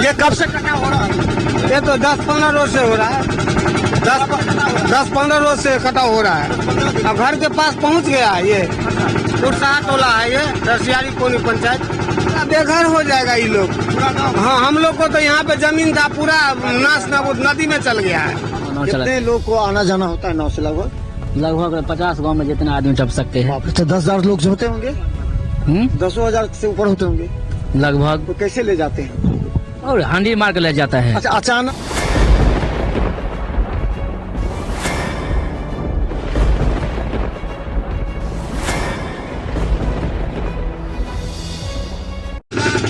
ये कब से कटा हो रहा है? ये तो 10-15 रोज से हो रहा है। 10-15 रोज से कटा हो रहा है। अब घर के पास पहुंच गया है ये कुरसा टोला है, ये रसियारी कोनी पंचायत। बेघर हो जाएगा ये लोग। हाँ, हम लोग को तो यहाँ पे जमीन था पूरा नाश नदी में चल गया है। कितने लोग को आना जाना होता है नाव से? लगभग 50 गांव में जितना आदमी टप सकते हैं। तो 10,000 लोग जो होते होंगे, 10,000 से ऊपर होते होंगे लगभग। तो कैसे ले जाते हैं? और हांडी मार के ले जाता है। अच्छा, अचानक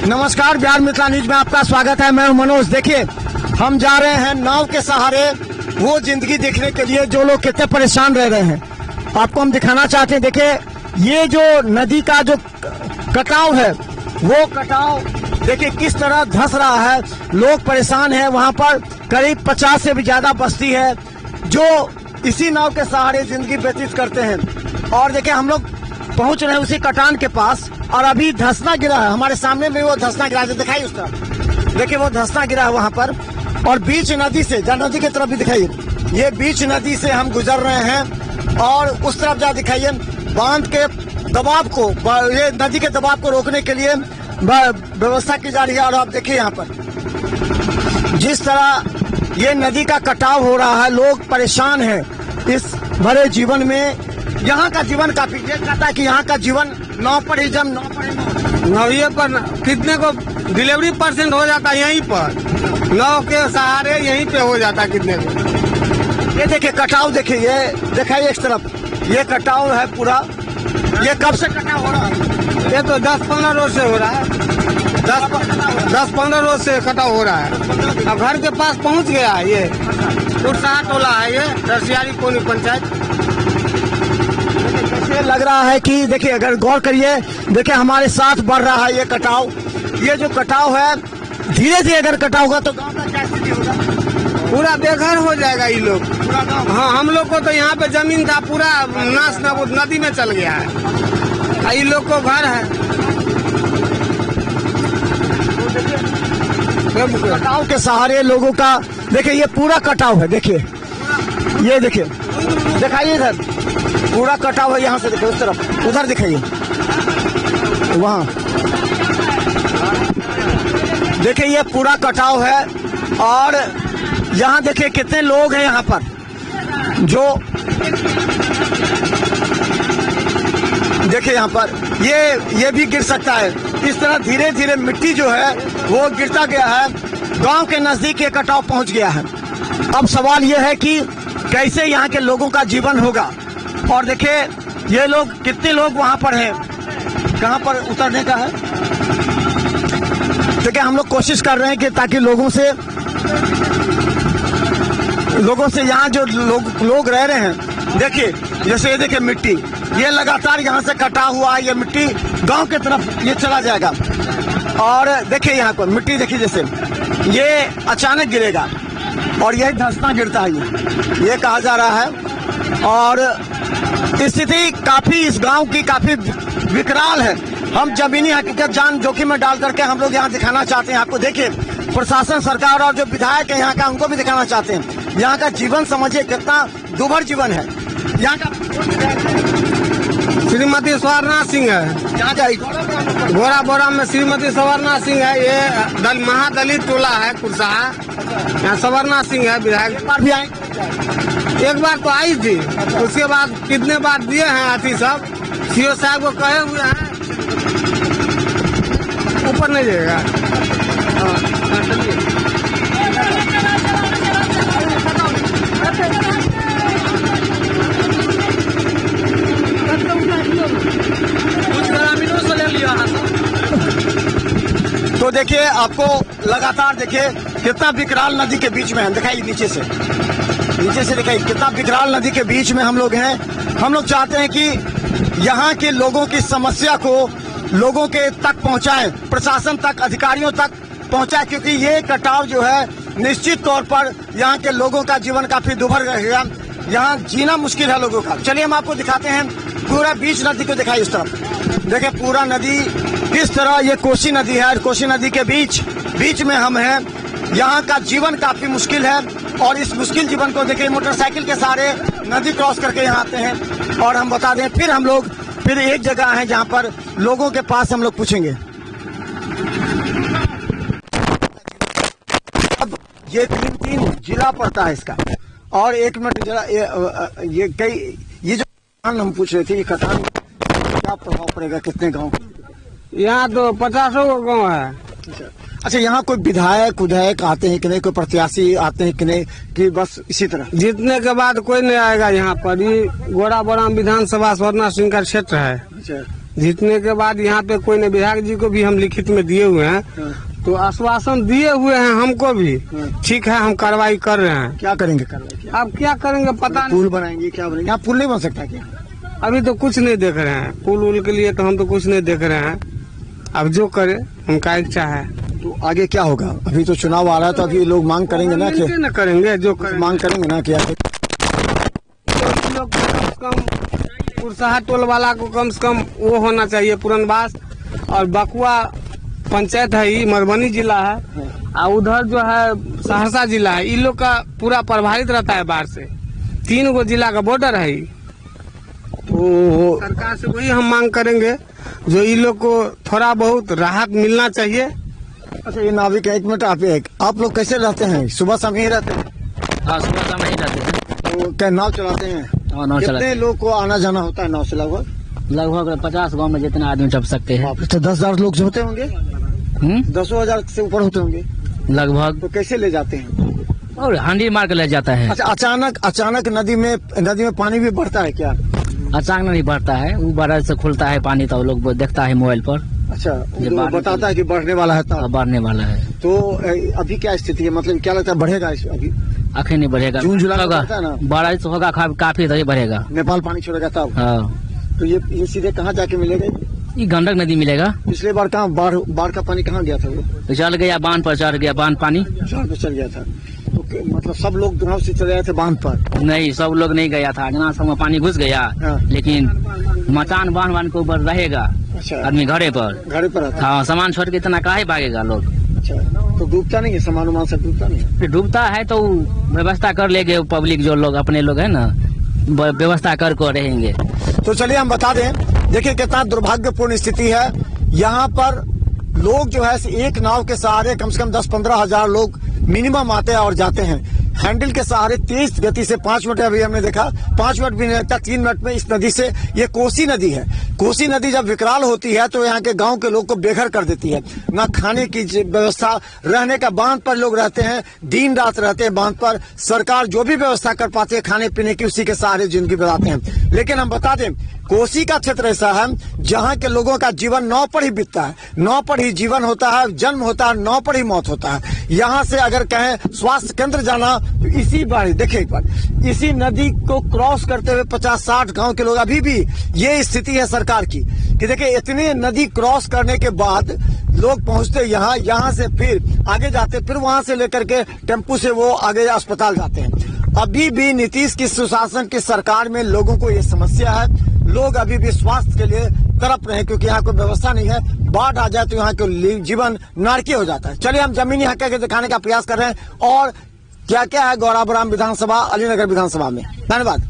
नमस्कार, बिहार मिथिला न्यूज में आपका स्वागत है। मैं हूं मनोज। देखिए, हम जा रहे हैं नाव के सहारे वो जिंदगी देखने के लिए जो लोग कितने परेशान रह रहे हैं। आपको हम दिखाना चाहते हैं। देखिए, ये जो नदी का जो कटाव है, वो कटाव देखिए किस तरह धंस रहा है। लोग परेशान हैं। वहां पर करीब 50 से भी ज्यादा बस्ती है जो इसी नाव के सहारे जिंदगी व्यतीत करते हैं। और देखिए, हम लोग पहुंच रहे हैं उसी कटान के पास और अभी धंसना गिरा है। हमारे सामने में वो धंसना गिरा है, दिखाइए उस तरफ। देखिए, वो धंसना गिरा है वहां पर। और बीच नदी से, जा नदी की तरफ भी दिखाइए, ये बीच नदी से हम गुजर रहे हैं। और उस तरफ जा दिखाइए, बांध के दबाव को, ये नदी के दबाव को रोकने के लिए व्यवस्था की जा रही है। और आप देखिए यहाँ पर जिस तरह ये नदी का कटाव हो रहा है, लोग परेशान हैं इस भरे जीवन में। यहाँ का जीवन काफी, ये कहता है कि यहाँ का जीवन नाव पर ही जम, नौये पर कितने को डिलीवरी % हो जाता है यहीं पर, नाव के सहारे यहीं पे हो जाता है कितने को। ये देखिए कटाव, देखिए ये दिखाइए इस तरफ, ये कटाव है पूरा। ये कब से कटाव हो रहा है? ये तो 10-15 रोज से हो रहा है। 10-15 रोज से कटाव हो रहा है। अब घर के पास पहुंच गया है ये कुरसा टोला है, ये रसियारी कोनी पंचायत। ये लग रहा है कि देखिए, अगर गौर करिए, देखिए हमारे साथ बढ़ रहा है ये कटाव। ये जो कटाव है, धीरे धीरे अगर कटाव होगा तो गांव का क्या स्थिति होगा? पूरा बेघर हो जाएगा ये लोग। हाँ, हम लोग को तो यहाँ पे जमीन था पूरा नाश नदी में चल गया है। ये लोग को घर है। कटाव के सहारे लोगों का देखिए ये पूरा कटाव है। देखिए, ये देखिए, दिखाइए इधर पूरा कटाव है। यहाँ से देखिए उस तरफ, उधर दिखाइए, वहाँ देखिए ये पूरा कटाव है। और यहाँ देखिए कितने लोग हैं यहाँ पर जो देखिए यहाँ पर ये भी गिर सकता है। इस तरह धीरे धीरे मिट्टी जो है वो गिरता गया है। गांव के नजदीक ये कटाव पहुंच गया है। अब सवाल ये है कि कैसे यहाँ के लोगों का जीवन होगा। और देखिए, ये लोग कितने लोग वहां पर हैं, कहां पर उतरने का है। देखिए, हम लोग कोशिश कर रहे हैं कि ताकि लोगों से यहाँ जो लोग रह रहे हैं, देखिए जैसे ये देखिए मिट्टी, ये लगातार यहाँ से कटा हुआ है। ये मिट्टी गांव की तरफ ये चला जाएगा। और देखिए यहाँ पर मिट्टी देखिए, जैसे ये अचानक गिरेगा और यही धंसना गिरता है, ये कहा जा रहा है। और स्थिति काफी इस गांव की काफी विकराल है। हम जमीनी हकीकत जान जोखिम में डाल करके हम लोग यहाँ दिखाना चाहते हैं आपको। देखिए, प्रशासन, सरकार और जो विधायक है यहाँ का, उनको भी दिखाना चाहते हैं। यहाँ का जीवन समझिए कितना दुभर जीवन है। यहाँ का श्रीमती स्वर्णा सिंह है। यहाँ जाइए, घोड़ा बोरा में श्रीमती स्वर्णा सिंह है। ये महादलित टोला है कुरसा, यहाँ स्वर्णा सिंह है विधायक। बार भी आए, एक बार तो आई थी, उसके बाद कितने बार दिए हैं हाथी सब। सीओ साहब को कहे हुए हैं, ऊपर नहीं जाएगा। तो देखिए, आपको लगातार देखिए कितना विकराल नदी के बीच में है। दिखाइए नीचे से दिखाइए कितना विकराल नदी के बीच में हम लोग हैं। हम लोग चाहते हैं कि यहाँ के लोगों की समस्या को लोगों के तक पहुँचाएं, प्रशासन तक, अधिकारियों तक पहुँचाएं, क्योंकि ये कटाव जो है निश्चित तौर पर यहाँ के लोगों का जीवन काफी दुभर रहेगा। यहाँ जीना मुश्किल है लोगों का। चलिए हम आपको दिखाते हैं पूरा बीच नदी को दिखाई इस तरफ। देखिए पूरा नदी किस तरह, ये कोसी नदी है और कोसी नदी के बीच में हम हैं। यहाँ का जीवन काफी मुश्किल है और इस मुश्किल जीवन को देखिए मोटरसाइकिल के सहारे नदी क्रॉस करके यहाँ आते हैं। और हम बता दें फिर हम लोग फिर एक जगह है जहाँ पर लोगों के पास हम लोग पूछेंगे। अब ये तीन जिला पड़ता है इसका। और एक मिनट जरा ये जो हम पूछ रहे थे, ये कटान क्या प्रभाव पड़ेगा, कितने गांव? यहाँ तो 50 गाँव है। अच्छा, यहाँ कोई विधायक आते हैं कि नहीं, कोई प्रत्याशी आते हैं कि नहीं, कि बस इसी तरह? जीतने के बाद कोई नहीं आएगा यहाँ पर। ये गोराबोराम विधानसभा स्वर्ण सिंह का क्षेत्र है। अच्छा, जीतने के बाद यहाँ पे कोई नहीं। विधायक जी को भी हम लिखित में दिए हुए हैं, तो आश्वासन दिए हुए हैं हमको भी। ठीक है, हम कार्रवाई कर रहे हैं। क्या करेंगे कार्रवाई? अब क्या करेंगे पता नहीं। पुल बनाएंगे, क्या बनाएंगे? यहाँ पुल नहीं बन सकता क्या? अभी तो कुछ नहीं देख रहे हैं। पुल उल के लिए तो हम तो कुछ नहीं देख रहे हैं। अब जो करे उनका इच्छा है। तो आगे क्या होगा? अभी तो चुनाव आ रहा है, तो अभी लोग मांग करेंगे ना कि न करेंगे, जो करेंगे। मांग करेंगे ना कि लोग कम से कम पुरसहा टोल वाला को कम से कम वो होना चाहिए पुरनवास। और बकुआ पंचायत है, ये मधुबनी जिला है, और उधर जो है सहरसा जिला है। इन लोग का पूरा प्रभावित रहता है बाढ़ से। 3 गो जिला का बॉर्डर है। तो सरकार से वही हम मांग करेंगे, जो इन लोग को थोड़ा बहुत राहत मिलना चाहिए। अच्छा, ये नाविक एक मिनट, आप लोग कैसे रहते हैं? सुबह शाम यही रहते हैं? हाँ, सुबह शाम यही रहते हैं। तो क्या नाव चलाते हैं? हाँ, नाव चलाते कितने हैं। लोग को आना जाना होता है नाव से? लगभग 50 गांव में जितना आदमी टप सकते हैं। तो 10,000 लोग जो होते होंगे, 10,000 से ऊपर होते होंगे लगभग। तो कैसे ले जाते हैं? और हांडी मार के ले जाता है। अच्छा, अचानक नदी में पानी भी बढ़ता है क्या? अचानक नहीं बढ़ता है, वो बारिश से खुलता है पानी, तो लोग देखता है मोबाइल पर। अच्छा, ये तो बाढ़ बताता है कि बढ़ने वाला है तब। बढ़ने वाला है। तो अभी क्या स्थिति है, मतलब क्या लगता है बढ़ेगा अभी? आखिर नहीं बढ़ेगा। जून जुलाई में होगा, बढ़ता है ना? बारिश होगा काफी, तभी बढ़ेगा। नेपाल पानी छोड़ेगा तब? हाँ, तो ये सीधे कहाँ जाके मिलेगा? ये गंडक नदी मिलेगा। पिछले बार कहाँ बाढ़ का पानी कहाँ गया था? वो तो चल गया बांध पर, चढ़ गया बांध पानी। शहर पे चल गया था। तो मतलब सब लोग गाँव से चले आए थे बांध पर? नहीं, सब लोग नहीं गया था, जना सब में पानी घुस गया। हाँ। लेकिन मचान बांध के ऊपर रहेगा। अच्छा, आदमी घरे पर रहता? हाँ, सामान छोड़ के इतना काहे भागेगा लोग? अच्छा, तो डूबता नहीं है सामान उमान सब? डूबता नहीं है? फिर डूबता है तो व्यवस्था कर लेंगे पब्लिक, जो लोग अपने लोग है ना, व्यवस्था कर रहेंगे। तो चलिए हम बता दें, देखिए कितना दुर्भाग्यपूर्ण स्थिति है। यहाँ पर लोग जो है एक नाव के सहारे कम से कम 10-15 हजार लोग मिनिमम आते हैं और जाते हैं। हैंडल के सहारे तेज गति से 5 मिनट अभी हमने देखा, 5 मिनट भी नहीं लगता, 3 मिनट में इस नदी से, ये कोसी नदी है। कोसी नदी जब विकराल होती है तो यहाँ के गांव के लोग को बेघर कर देती है। ना खाने की व्यवस्था, रहने का, बांध पर लोग रहते हैं, दिन रात रहते हैं बांध पर। सरकार जो भी व्यवस्था कर पाती है खाने पीने की, उसी के सहारे जिंदगी बिताते हैं। लेकिन हम बता दें, कोसी का क्षेत्र ऐसा है जहाँ के लोगों का जीवन नाव पर ही बीतता है। नाव पर ही जीवन होता है, जन्म होता है, नाव पर ही मौत होता है। यहाँ से अगर कहें स्वास्थ्य केंद्र जाना, तो इसी बार देखिए एक बार, इसी नदी को क्रॉस करते हुए 50-60 गांव के लोग, अभी भी ये स्थिति है सरकार की कि देखिए इतने नदी क्रॉस करने के बाद लोग पहुंचते यहाँ से फिर आगे जाते, फिर वहां से लेकर के टेम्पू से वो आगे अस्पताल जाते हैं। अभी भी नीतीश की सुशासन की सरकार में लोगों को ये समस्या है। लोग अभी भी स्वास्थ्य के लिए तड़प रहे हैं, क्योंकि यहाँ कोई व्यवस्था नहीं है। बाढ़ आ जाए तो यहाँ के जीवन नारकीय हो जाता है। चलिए हम जमीनी हकीकत दिखाने का प्रयास कर रहे हैं और क्या क्या है गौराबोराम विधानसभा, अलीनगर विधानसभा में। धन्यवाद।